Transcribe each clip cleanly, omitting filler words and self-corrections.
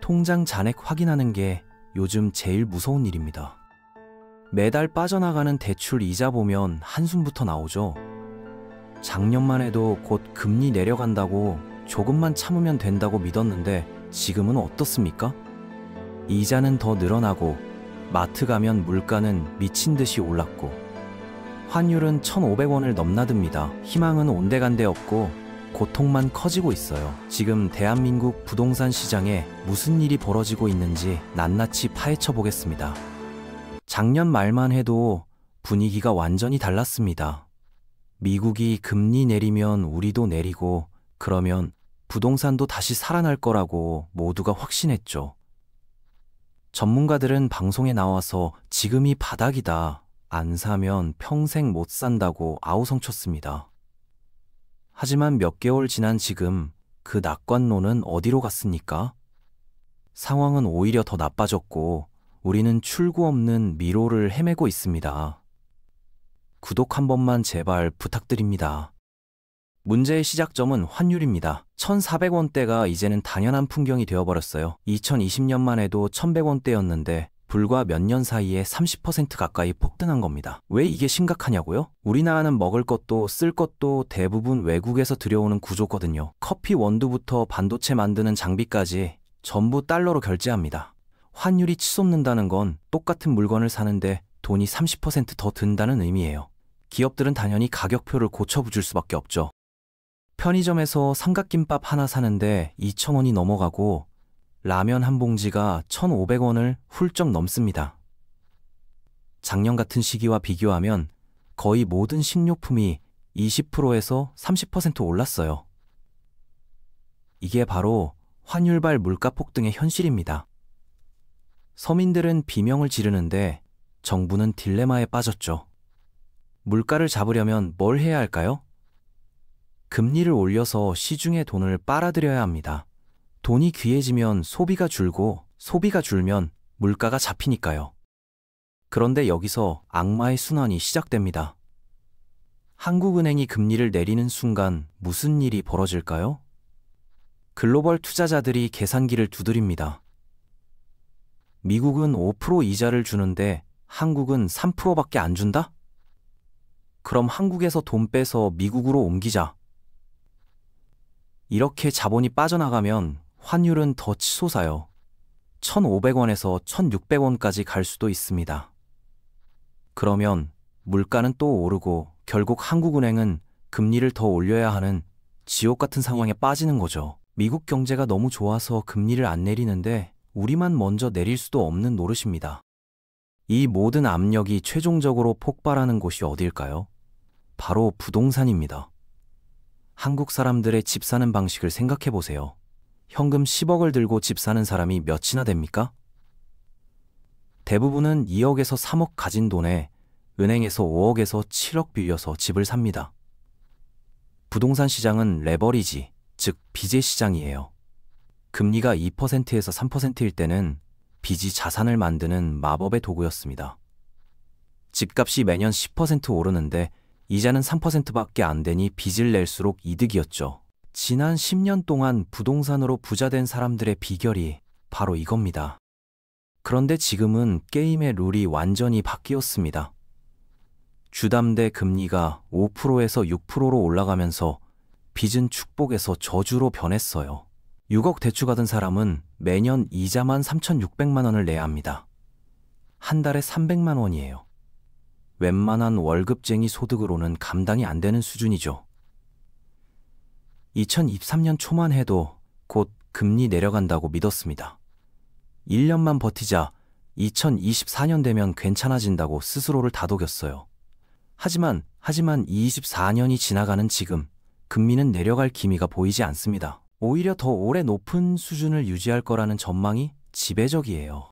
통장 잔액 확인하는 게 요즘 제일 무서운 일입니다. 매달 빠져나가는 대출 이자 보면 한숨부터 나오죠. 작년만 해도 곧 금리 내려간다고 조금만 참으면 된다고 믿었는데 지금은 어떻습니까? 이자는 더 늘어나고 마트 가면 물가는 미친 듯이 올랐고 환율은 1,500원을 넘나듭니다. 희망은 온데간데 없고 고통만 커지고 있어요. 지금 대한민국 부동산 시장에 무슨 일이 벌어지고 있는지 낱낱이 파헤쳐 보겠습니다. 작년 말만 해도 분위기가 완전히 달랐습니다. 미국이 금리 내리면 우리도 내리고 그러면 부동산도 다시 살아날 거라고 모두가 확신했죠. 전문가들은 방송에 나와서 지금이 바닥이다, 안 사면 평생 못 산다고 아우성쳤습니다. 하지만 몇 개월 지난 지금 그 낙관론은 어디로 갔습니까? 상황은 오히려 더 나빠졌고 우리는 출구 없는 미로를 헤매고 있습니다. 구독 한 번만 제발 부탁드립니다. 문제의 시작점은 환율입니다. 1,400원대가 이제는 당연한 풍경이 되어버렸어요. 2020년만 해도 1,100원대였는데 불과 몇 년 사이에 30% 가까이 폭등한 겁니다. 왜 이게 심각하냐고요? 우리나라는 먹을 것도 쓸 것도 대부분 외국에서 들여오는 구조거든요. 커피 원두부터 반도체 만드는 장비까지 전부 달러로 결제합니다. 환율이 치솟는다는 건 똑같은 물건을 사는데 돈이 30% 더 든다는 의미예요. 기업들은 당연히 가격표를 고쳐줄 수밖에 없죠. 편의점에서 삼각김밥 하나 사는데 2,000원이 넘어가고 라면 한 봉지가 1,500원을 훌쩍 넘습니다. 작년 같은 시기와 비교하면 거의 모든 식료품이 20%에서 30% 올랐어요. 이게 바로 환율발 물가 폭등의 현실입니다. 서민들은 비명을 지르는데 정부는 딜레마에 빠졌죠. 물가를 잡으려면 뭘 해야 할까요? 금리를 올려서 시중에 돈을 빨아들여야 합니다. 돈이 귀해지면 소비가 줄고 소비가 줄면 물가가 잡히니까요. 그런데 여기서 악마의 순환이 시작됩니다. 한국은행이 금리를 내리는 순간 무슨 일이 벌어질까요? 글로벌 투자자들이 계산기를 두드립니다. 미국은 5% 이자를 주는데 한국은 3%밖에 안 준다? 그럼 한국에서 돈 빼서 미국으로 옮기자. 이렇게 자본이 빠져나가면 환율은 더 치솟아요. 1,500원에서 1,600원까지 갈 수도 있습니다. 그러면 물가는 또 오르고 결국 한국은행은 금리를 더 올려야 하는 지옥 같은 상황에 빠지는 거죠. 미국 경제가 너무 좋아서 금리를 안 내리는데 우리만 먼저 내릴 수도 없는 노릇입니다. 이 모든 압력이 최종적으로 폭발하는 곳이 어딜까요? 바로 부동산입니다. 한국 사람들의 집 사는 방식을 생각해 보세요. 현금 10억을 들고 집 사는 사람이 몇이나 됩니까? 대부분은 2억에서 3억 가진 돈에 은행에서 5억에서 7억 빌려서 집을 삽니다. 부동산 시장은 레버리지, 즉 빚의 시장이에요. 금리가 2%에서 3%일 때는 빚이 자산을 만드는 마법의 도구였습니다. 집값이 매년 10% 오르는데 이자는 3%밖에 안 되니 빚을 낼수록 이득이었죠. 지난 10년 동안 부동산으로 부자된 사람들의 비결이 바로 이겁니다. 그런데 지금은 게임의 룰이 완전히 바뀌었습니다. 주담대 금리가 5%에서 6%로 올라가면서 빚은 축복에서 저주로 변했어요. 6억 대출 받은 사람은 매년 이자만 3,600만 원을 내야 합니다. 한 달에 300만 원이에요. 웬만한 월급쟁이 소득으로는 감당이 안 되는 수준이죠. 2023년 초만 해도 곧 금리 내려간다고 믿었습니다. 1년만 버티자 2024년 되면 괜찮아진다고 스스로를 다독였어요. 하지만 24년이 지나가는 지금 금리는 내려갈 기미가 보이지 않습니다. 오히려 더 오래 높은 수준을 유지할 거라는 전망이 지배적이에요.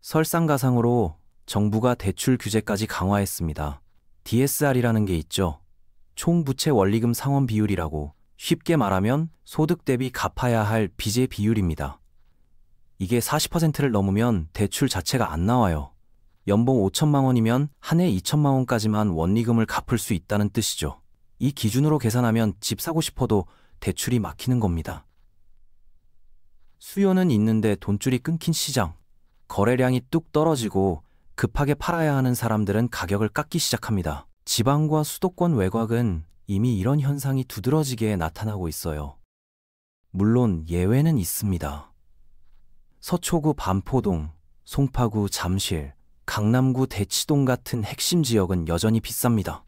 설상가상으로 정부가 대출 규제까지 강화했습니다. DSR이라는 게 있죠. 총부채 원리금 상환 비율이라고, 쉽게 말하면 소득 대비 갚아야 할 빚의 비율입니다. 이게 40%를 넘으면 대출 자체가 안 나와요. 연봉 5천만 원이면 한 해 2천만 원까지만 원리금을 갚을 수 있다는 뜻이죠. 이 기준으로 계산하면 집 사고 싶어도 대출이 막히는 겁니다. 수요는 있는데 돈줄이 끊긴 시장. 거래량이 뚝 떨어지고 급하게 팔아야 하는 사람들은 가격을 깎기 시작합니다. 지방과 수도권 외곽은 이미 이런 현상이 두드러지게 나타나고 있어요. 물론 예외는 있습니다. 서초구 반포동, 송파구 잠실, 강남구 대치동 같은 핵심 지역은 여전히 비쌉니다.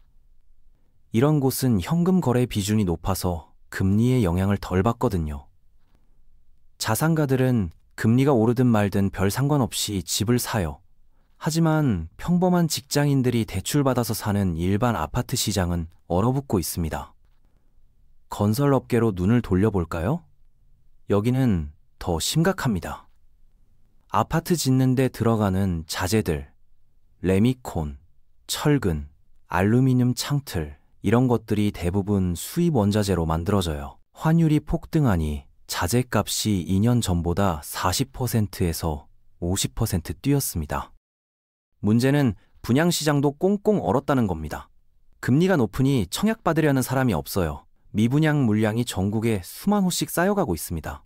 이런 곳은 현금 거래 비중이 높아서 금리의 영향을 덜 받거든요. 자산가들은 금리가 오르든 말든 별 상관없이 집을 사요. 하지만 평범한 직장인들이 대출받아서 사는 일반 아파트 시장은 얼어붙고 있습니다. 건설업계로 눈을 돌려볼까요? 여기는 더 심각합니다. 아파트 짓는 데 들어가는 자재들, 레미콘, 철근, 알루미늄 창틀, 이런 것들이 대부분 수입 원자재로 만들어져요. 환율이 폭등하니 자재값이 2년 전보다 40%에서 50% 뛰었습니다. 문제는 분양시장도 꽁꽁 얼었다는 겁니다. 금리가 높으니 청약받으려는 사람이 없어요. 미분양 물량이 전국에 수만 호씩 쌓여가고 있습니다.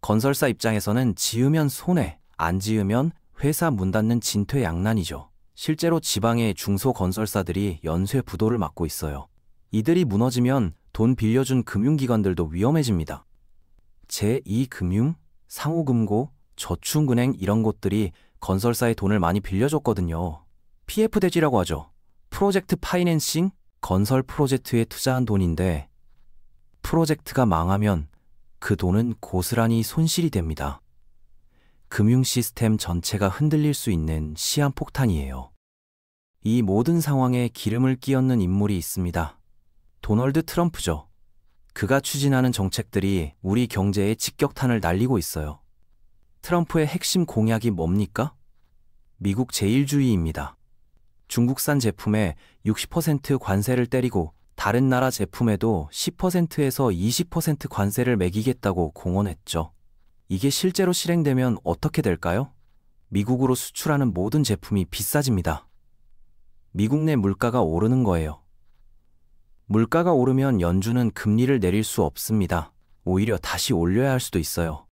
건설사 입장에서는 지으면 손해, 안 지으면 회사 문 닫는 진퇴양난이죠. 실제로 지방의 중소건설사들이 연쇄 부도를 맞고 있어요. 이들이 무너지면 돈 빌려준 금융기관들도 위험해집니다. 제2금융, 상호금고, 저축은행 이런 곳들이 건설사에 돈을 많이 빌려줬거든요. PF 대지라고 하죠. 프로젝트 파이낸싱, 건설 프로젝트에 투자한 돈인데 프로젝트가 망하면 그 돈은 고스란히 손실이 됩니다. 금융 시스템 전체가 흔들릴 수 있는 시한폭탄이에요. 이 모든 상황에 기름을 끼얹는 인물이 있습니다. 도널드 트럼프죠. 그가 추진하는 정책들이 우리 경제에 직격탄을 날리고 있어요. 트럼프의 핵심 공약이 뭡니까? 미국 제일주의입니다. 중국산 제품에 60% 관세를 때리고 다른 나라 제품에도 10%에서 20% 관세를 매기겠다고 공언했죠. 이게 실제로 실행되면 어떻게 될까요? 미국으로 수출하는 모든 제품이 비싸집니다. 미국 내 물가가 오르는 거예요. 물가가 오르면 연준은 금리를 내릴 수 없습니다. 오히려 다시 올려야 할 수도 있어요.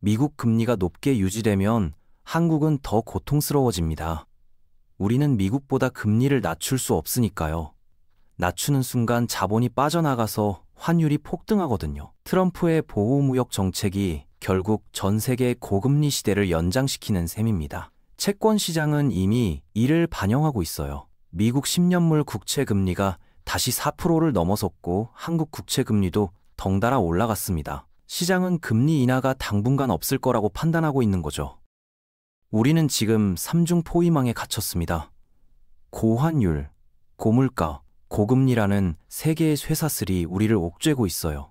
미국 금리가 높게 유지되면 한국은 더 고통스러워집니다. 우리는 미국보다 금리를 낮출 수 없으니까요. 낮추는 순간 자본이 빠져나가서 환율이 폭등하거든요. 트럼프의 보호무역 정책이 결국 전 세계의 고금리 시대를 연장시키는 셈입니다. 채권 시장은 이미 이를 반영하고 있어요. 미국 10년물 국채 금리가 다시 4%를 넘어섰고 한국 국채 금리도 덩달아 올라갔습니다. 시장은 금리 인하가 당분간 없을 거라고 판단하고 있는 거죠. 우리는 지금 삼중 포위망에 갇혔습니다. 고환율, 고물가, 고금리라는 세 개의 쇠사슬이 우리를 옥죄고 있어요.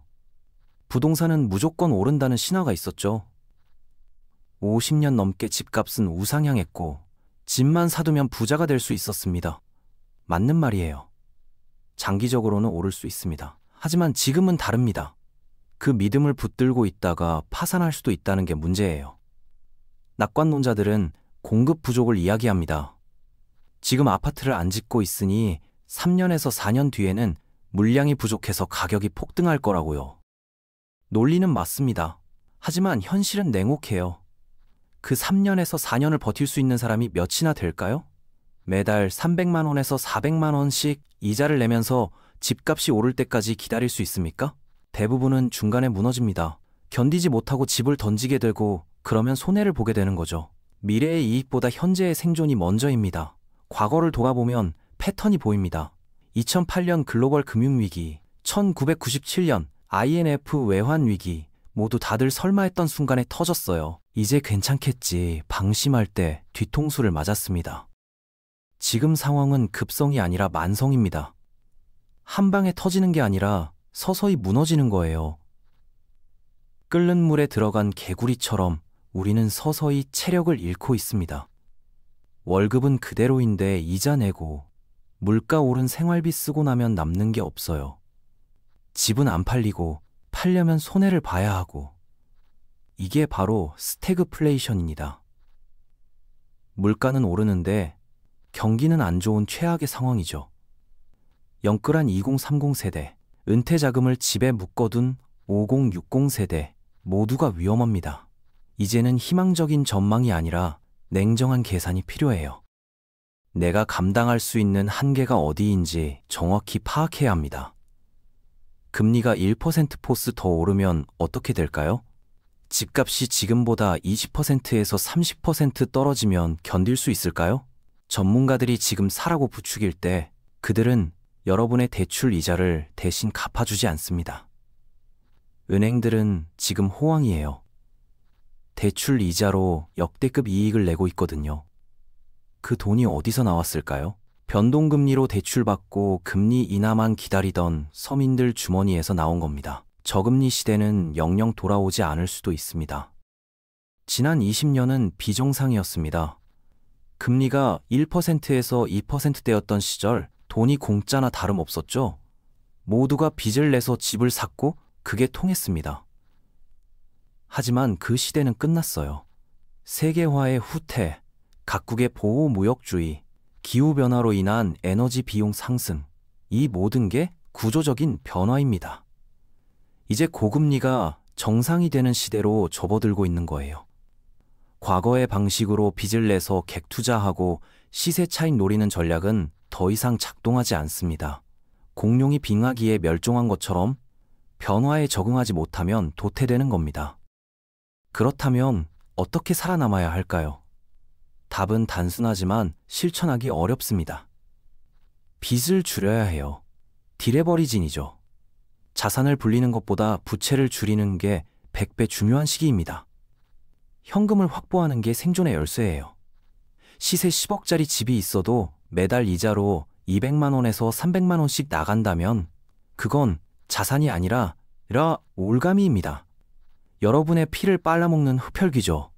부동산은 무조건 오른다는 신화가 있었죠. 50년 넘게 집값은 우상향했고 집만 사두면 부자가 될 수 있었습니다. 맞는 말이에요. 장기적으로는 오를 수 있습니다. 하지만 지금은 다릅니다. 그 믿음을 붙들고 있다가 파산할 수도 있다는 게 문제예요. 낙관론자들은 공급 부족을 이야기합니다. 지금 아파트를 안 짓고 있으니 3년에서 4년 뒤에는 물량이 부족해서 가격이 폭등할 거라고요. 논리는 맞습니다. 하지만 현실은 냉혹해요. 그 3년에서 4년을 버틸 수 있는 사람이 몇이나 될까요? 매달 300만 원에서 400만 원씩 이자를 내면서 집값이 오를 때까지 기다릴 수 있습니까? 대부분은 중간에 무너집니다. 견디지 못하고 집을 던지게 되고 그러면 손해를 보게 되는 거죠. 미래의 이익보다 현재의 생존이 먼저입니다. 과거를 돌아보면 패턴이 보입니다. 2008년 글로벌 금융위기, 1997년 IMF 외환위기 모두 다들 설마했던 순간에 터졌어요. 이제 괜찮겠지 방심할 때 뒤통수를 맞았습니다. 지금 상황은 급성이 아니라 만성입니다. 한 방에 터지는 게 아니라 서서히 무너지는 거예요. 끓는 물에 들어간 개구리처럼 우리는 서서히 체력을 잃고 있습니다. 월급은 그대로인데 이자 내고 물가 오른 생활비 쓰고 나면 남는 게 없어요. 집은 안 팔리고 팔려면 손해를 봐야 하고 이게 바로 스태그플레이션입니다. 물가는 오르는데 경기는 안 좋은 최악의 상황이죠. 영끌한 2030 세대, 은퇴 자금을 집에 묶어둔 5060 세대, 모두가 위험합니다. 이제는 희망적인 전망이 아니라 냉정한 계산이 필요해요. 내가 감당할 수 있는 한계가 어디인지 정확히 파악해야 합니다. 금리가 1% 포스 더 오르면 어떻게 될까요? 집값이 지금보다 20%에서 30% 떨어지면 견딜 수 있을까요? 전문가들이 지금 사라고 부추길 때 그들은 여러분의 대출 이자를 대신 갚아주지 않습니다. 은행들은 지금 호황이에요. 대출 이자로 역대급 이익을 내고 있거든요. 그 돈이 어디서 나왔을까요? 변동금리로 대출받고 금리 인하만 기다리던 서민들 주머니에서 나온 겁니다. 저금리 시대는 영영 돌아오지 않을 수도 있습니다. 지난 20년은 비정상이었습니다. 금리가 1%에서 2%대였던 시절 돈이 공짜나 다름없었죠. 모두가 빚을 내서 집을 샀고 그게 통했습니다. 하지만 그 시대는 끝났어요. 세계화의 후퇴, 각국의 보호무역주의, 기후변화로 인한 에너지 비용 상승, 이 모든 게 구조적인 변화입니다. 이제 고금리가 정상이 되는 시대로 접어들고 있는 거예요. 과거의 방식으로 빚을 내서 객투자하고 시세 차익 노리는 전략은 더 이상 작동하지 않습니다. 공룡이 빙하기에 멸종한 것처럼 변화에 적응하지 못하면 도태되는 겁니다. 그렇다면 어떻게 살아남아야 할까요? 답은 단순하지만 실천하기 어렵습니다. 빚을 줄여야 해요. 디레버리징이죠. 자산을 불리는 것보다 부채를 줄이는 게 100배 중요한 시기입니다. 현금을 확보하는 게 생존의 열쇠예요. 시세 10억짜리 집이 있어도 매달 이자로 200만 원에서 300만 원씩 나간다면 그건 자산이 아니라 올가미입니다. 여러분의 피를 빨아먹는 흡혈귀죠.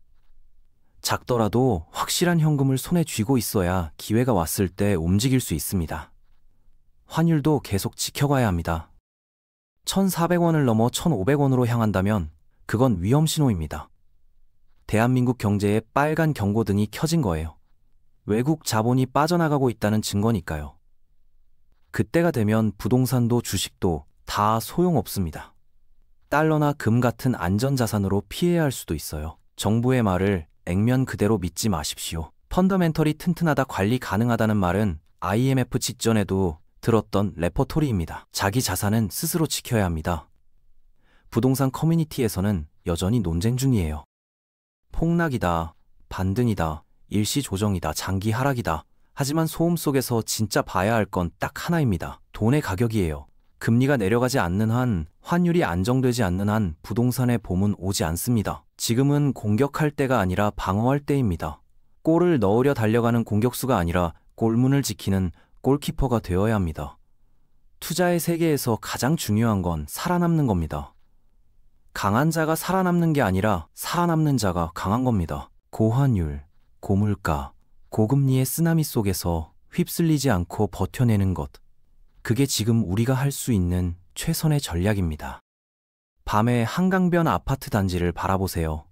작더라도 확실한 현금을 손에 쥐고 있어야 기회가 왔을 때 움직일 수 있습니다. 환율도 계속 지켜가야 합니다. 1,400원을 넘어 1,500원으로 향한다면 그건 위험 신호입니다. 대한민국 경제에 빨간 경고등이 켜진 거예요. 외국 자본이 빠져나가고 있다는 증거니까요. 그때가 되면 부동산도 주식도 다 소용없습니다. 달러나 금 같은 안전자산으로 피해야 할 수도 있어요. 정부의 말을 액면 그대로 믿지 마십시오. 펀더멘털이 튼튼하다, 관리 가능하다는 말은 IMF 직전에도 들었던 레퍼토리입니다. 자기 자산은 스스로 지켜야 합니다. 부동산 커뮤니티에서는 여전히 논쟁 중이에요. 폭락이다, 반등이다, 일시 조정이다, 장기 하락이다. 하지만 소음 속에서 진짜 봐야 할 건 딱 하나입니다. 돈의 가격이에요. 금리가 내려가지 않는 한, 환율이 안정되지 않는 한 부동산의 봄은 오지 않습니다. 지금은 공격할 때가 아니라 방어할 때입니다. 골을 넣으려 달려가는 공격수가 아니라 골문을 지키는 골키퍼가 되어야 합니다. 투자의 세계에서 가장 중요한 건 살아남는 겁니다. 강한 자가 살아남는 게 아니라 살아남는 자가 강한 겁니다. 고환율, 고물가, 고금리의 쓰나미 속에서 휩쓸리지 않고 버텨내는 것. 그게 지금 우리가 할 수 있는 최선의 전략입니다. 밤에 한강변 아파트 단지를 바라보세요.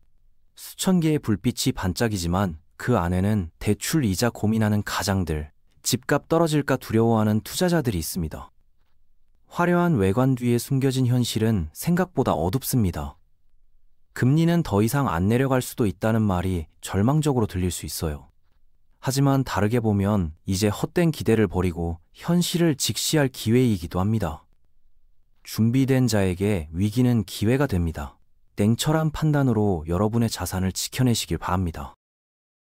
수천 개의 불빛이 반짝이지만 그 안에는 대출 이자 고민하는 가장들, 집값 떨어질까 두려워하는 투자자들이 있습니다. 화려한 외관 뒤에 숨겨진 현실은 생각보다 어둡습니다. 금리는 더 이상 안 내려갈 수도 있다는 말이 절망적으로 들릴 수 있어요. 하지만 다르게 보면 이제 헛된 기대를 버리고 현실을 직시할 기회이기도 합니다. 준비된 자에게 위기는 기회가 됩니다. 냉철한 판단으로 여러분의 자산을 지켜내시길 바랍니다.